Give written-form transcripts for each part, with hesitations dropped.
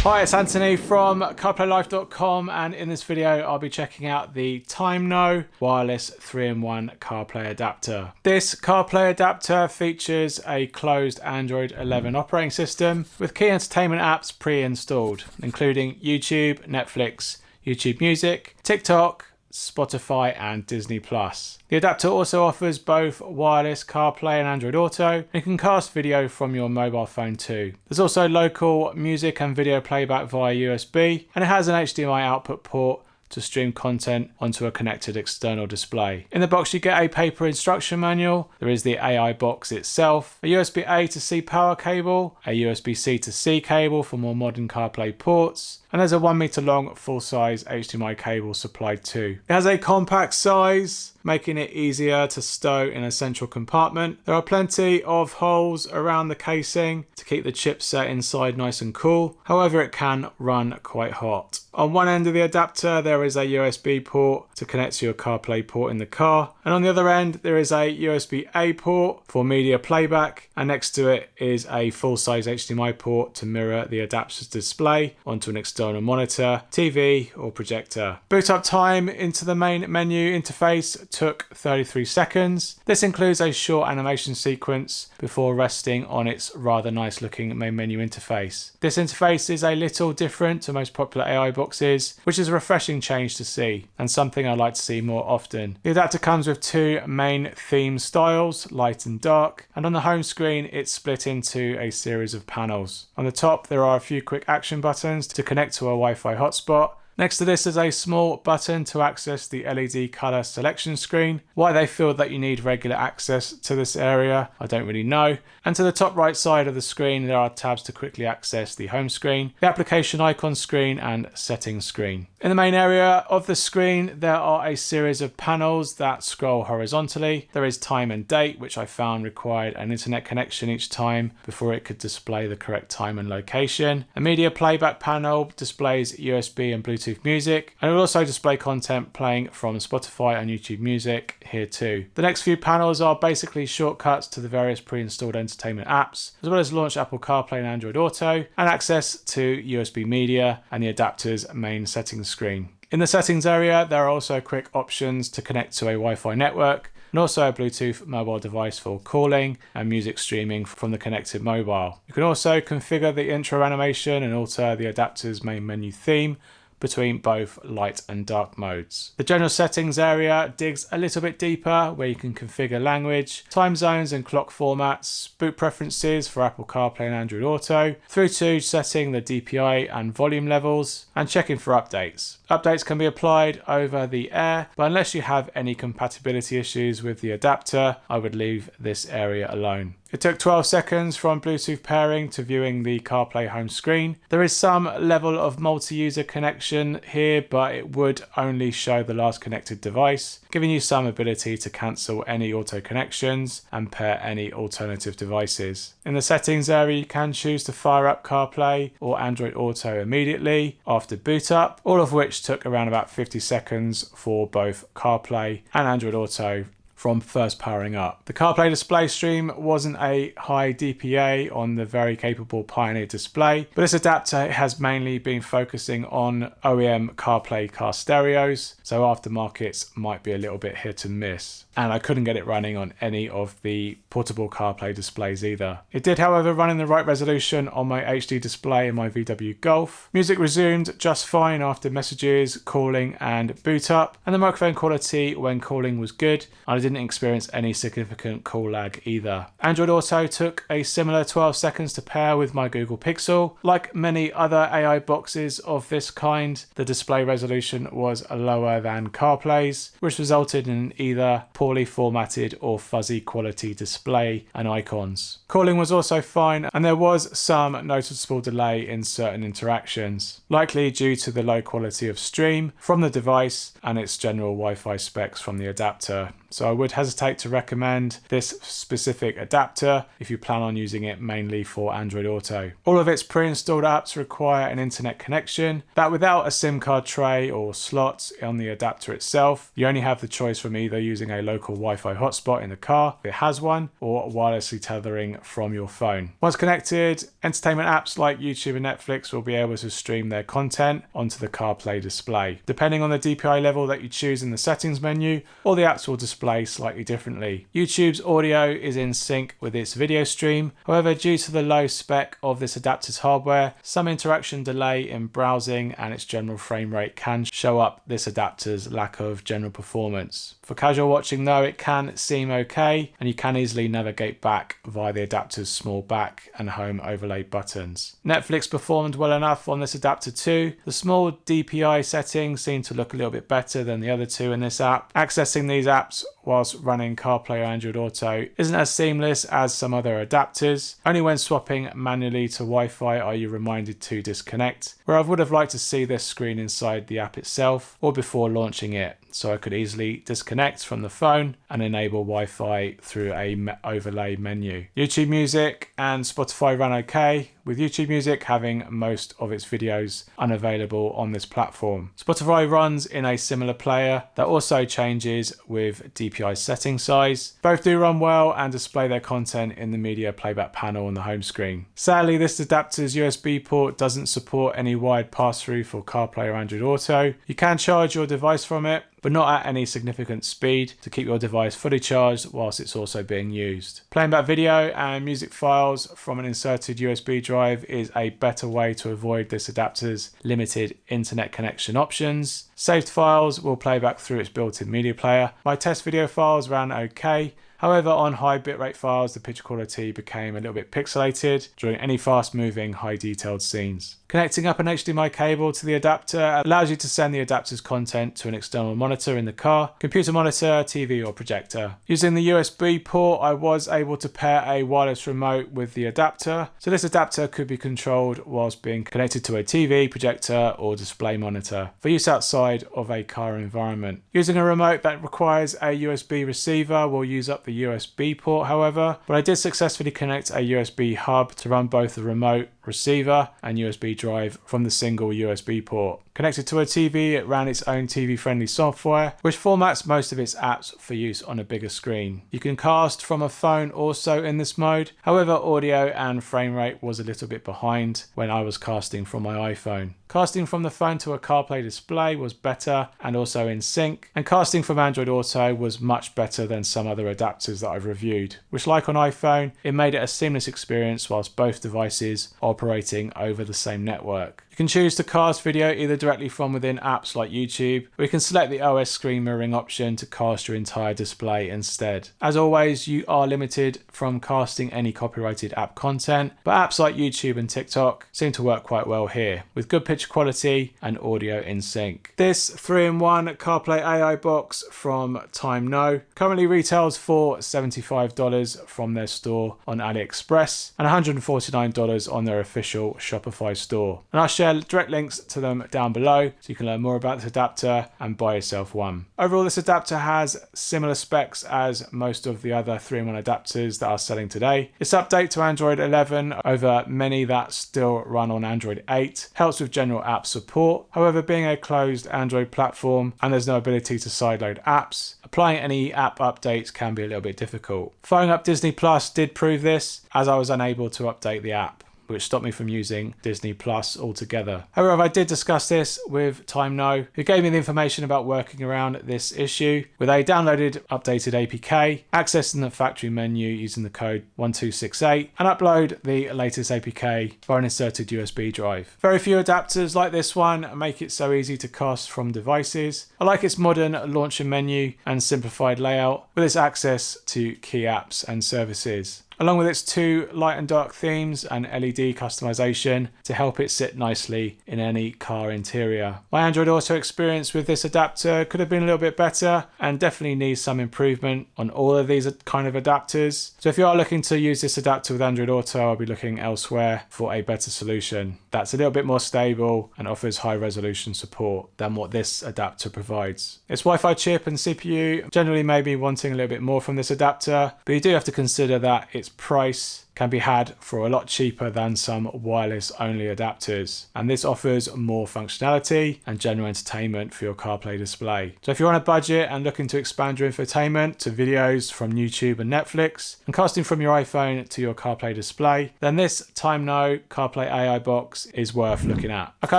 Hi, it's Anthony from CarPlayLife.com, and in this video I'll be checking out the Timeknow wireless 3-in-1 CarPlay adapter. This CarPlay adapter features a closed Android 11 operating system with key entertainment apps pre-installed, including YouTube, Netflix, YouTube Music, TikTok, Spotify and Disney+. The adapter also offers both wireless CarPlay and Android Auto, and you can cast video from your mobile phone too. There's also local music and video playback via USB, and it has an HDMI output port to stream content onto a connected external display. In the box you get a paper instruction manual, there is the AI box itself, a USB-A to C power cable, a USB-C to C cable for more modern CarPlay ports, and there's a 1 meter long full-size HDMI cable supplied too. It has a compact size, making it easier to stow in a central compartment. There are plenty of holes around the casing to keep the chipset inside nice and cool. However, it can run quite hot. On one end of the adapter, there is a USB port to connect to your CarPlay port in the car. And on the other end, there is a USB-A port for media playback. And next to it is a full-size HDMI port to mirror the adapter's display onto an external monitor, TV or projector. Boot up time into the main menu interface took 33 seconds. This includes a short animation sequence before resting on its rather nice looking main menu interface. This interface is a little different to most popular AI boxes, which is a refreshing change to see and something I like to see more often. The adapter comes with two main theme styles, light and dark, and on the home screen it's split into a series of panels. On the top there are a few quick action buttons to connect to a Wi-Fi hotspot. Next to this is a small button to access the LED color selection screen. Why they feel that you need regular access to this area, I don't really know. And to the top right side of the screen, there are tabs to quickly access the home screen, the application icon screen, and settings screen. In the main area of the screen, there are a series of panels that scroll horizontally. There is time and date, which I found required an internet connection each time before it could display the correct time and location. A media playback panel displays USB and Bluetooth music, and it will also display content playing from Spotify and YouTube Music here too. The next few panels are basically shortcuts to the various pre-installed entertainment apps, as well as launch Apple CarPlay and Android Auto, and access to USB media and the adapter's main settings screen. In the settings area, there are also quick options to connect to a Wi-Fi network, and also a Bluetooth mobile device for calling and music streaming from the connected mobile. You can also configure the intro animation and alter the adapter's main menu theme between both light and dark modes. The general settings area digs a little bit deeper, where you can configure language, time zones and clock formats, boot preferences for Apple CarPlay and Android Auto, through to setting the DPI and volume levels, and checking for updates. Updates can be applied over the air, but unless you have any compatibility issues with the adapter, I would leave this area alone. It took 12 seconds from Bluetooth pairing to viewing the CarPlay home screen. There is some level of multi-user connection here, but it would only show the last connected device, giving you some ability to cancel any auto connections and pair any alternative devices. In the settings area, you can choose to fire up CarPlay or Android Auto immediately after boot up, all of which took around about 50 seconds for both CarPlay and Android Auto from first powering up. The CarPlay display stream wasn't a high DPA on the very capable Pioneer display, but this adapter has mainly been focusing on OEM CarPlay car stereos, so aftermarkets might be a little bit hit and miss. And I couldn't get it running on any of the portable CarPlay displays either. It did, however, run in the right resolution on my HD display in my VW Golf. Music resumed just fine after messages, calling and boot up, and the microphone quality when calling was good. I didn't experience any significant call lag either. Android Auto took a similar 12 seconds to pair with my Google Pixel. Like many other AI boxes of this kind, the display resolution was lower than CarPlay's, which resulted in either poorly formatted or fuzzy quality display and icons. Calling was also fine, and there was some noticeable delay in certain interactions, likely due to the low quality of stream from the device and its general Wi-Fi specs from the adapter. so I would hesitate to recommend this specific adapter if you plan on using it mainly for Android Auto. All of its pre-installed apps require an internet connection that without a SIM card tray or slots on the adapter itself, you only have the choice from either using a local Wi-Fi hotspot in the car if it has one, or wirelessly tethering from your phone. Once connected, entertainment apps like YouTube and Netflix will be able to stream their content onto the CarPlay display. Depending on the DPI level that you choose in the settings menu, all the apps will display slightly differently. YouTube's audio is in sync with its video stream. However, due to the low spec of this adapter's hardware, some interaction delay in browsing and its general frame rate can show up this adapter's lack of general performance. For casual watching though, it can seem okay, and you can easily navigate back via the adapter's small back and home overlay buttons. Netflix performed well enough on this adapter too. The small DPI settings seem to look a little bit better than the other two in this app. Accessing these apps whilst running CarPlay or Android Auto isn't as seamless as some other adapters. Only when swapping manually to Wi-Fi are you reminded to disconnect, where I would have liked to see this screen inside the app itself or before launching it, so I could easily disconnect from the phone and enable Wi-Fi through a overlay menu. YouTube Music and Spotify run okay, with YouTube Music having most of its videos unavailable on this platform. Spotify runs in a similar player that also changes with DPI setting size. Both do run well and display their content in the media playback panel on the home screen. Sadly, this adapter's USB port doesn't support any wired pass-through for CarPlay or Android Auto. You can charge your device from it, but not at any significant speed, to keep your device fully charged whilst it's also being used. Playing back video and music files from an inserted USB drive is a better way to avoid this adapter's limited internet connection options. Saved files will play back through its built-in media player. My test video files ran okay. However, on high bitrate files, the picture quality became a little bit pixelated during any fast-moving, high-detailed scenes. Connecting up an HDMI cable to the adapter allows you to send the adapter's content to an external monitor in the car, computer monitor, TV or projector. Using the USB port, I was able to pair a wireless remote with the adapter, so this adapter could be controlled whilst being connected to a TV, projector or display monitor for use outside of a car environment. Using a remote that requires a USB receiver will use up the USB port, however, but I did successfully connect a USB hub to run both the remote, receiver and USB drive from the single USB port. Connected to a TV, it ran its own TV-friendly software, which formats most of its apps for use on a bigger screen. You can cast from a phone also in this mode. However, audio and frame rate was a little bit behind when I was casting from my iPhone. Casting from the phone to a CarPlay display was better and also in sync, and casting from Android Auto was much better than some other adapters that I've reviewed, which, like on iPhone, it made it a seamless experience whilst both devices are operating over the same network. You can choose to cast video either directly from within apps like YouTube, or you can select the OS screen mirroring option to cast your entire display instead. As always, you are limited from casting any copyrighted app content, but apps like YouTube and TikTok seem to work quite well here, with good picture quality and audio in sync. This 3-in-1 CarPlay AI box from Timeknow currently retails for $75 from their store on AliExpress and $149 on their official Shopify store. And I'll share direct links to them down below so you can learn more about this adapter and buy yourself one. Overall, this adapter has similar specs as most of the other 3-in-1 adapters that are selling today. Its update to Android 11 over many that still run on Android 8 helps with general app support. However, being a closed Android platform and there's no ability to sideload apps, applying any app updates can be a little bit difficult. Firing up Disney Plus did prove this, as I was unable to update the app, which stopped me from using Disney Plus altogether. However, I did discuss this with Timeknow, who gave me the information about working around this issue with a downloaded updated APK, accessing the factory menu using the code 1268, and upload the latest APK via an inserted USB drive. Very few adapters like this one make it so easy to cast from devices. I like its modern launcher menu and simplified layout with its access to key apps and services. along with its 2 light and dark themes and LED customization to help it sit nicely in any car interior. My Android Auto experience with this adapter could have been a little bit better and definitely needs some improvement on all of these kind of adapters. So if you are looking to use this adapter with Android Auto, I'll be looking elsewhere for a better solution that's a little bit more stable and offers high resolution support than what this adapter provides. Its Wi-Fi chip and CPU generally made me wanting a little bit more from this adapter, but you do have to consider that its price can be had for a lot cheaper than some wireless only adapters, and this offers more functionality and general entertainment for your CarPlay display. So if you're on a budget and looking to expand your infotainment to videos from YouTube and Netflix and casting from your iPhone to your CarPlay display, then this Timeknow CarPlay AI box is worth looking at. Okay,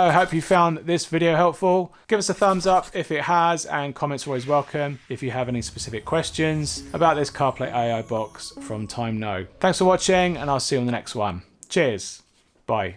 I hope you found this video helpful. Give us a thumbs up if it has, and comments are always welcome if you have any specific questions about this CarPlay AI box from Timeknow. Thanks for watching, and I'll see you on the next one. Cheers. Bye.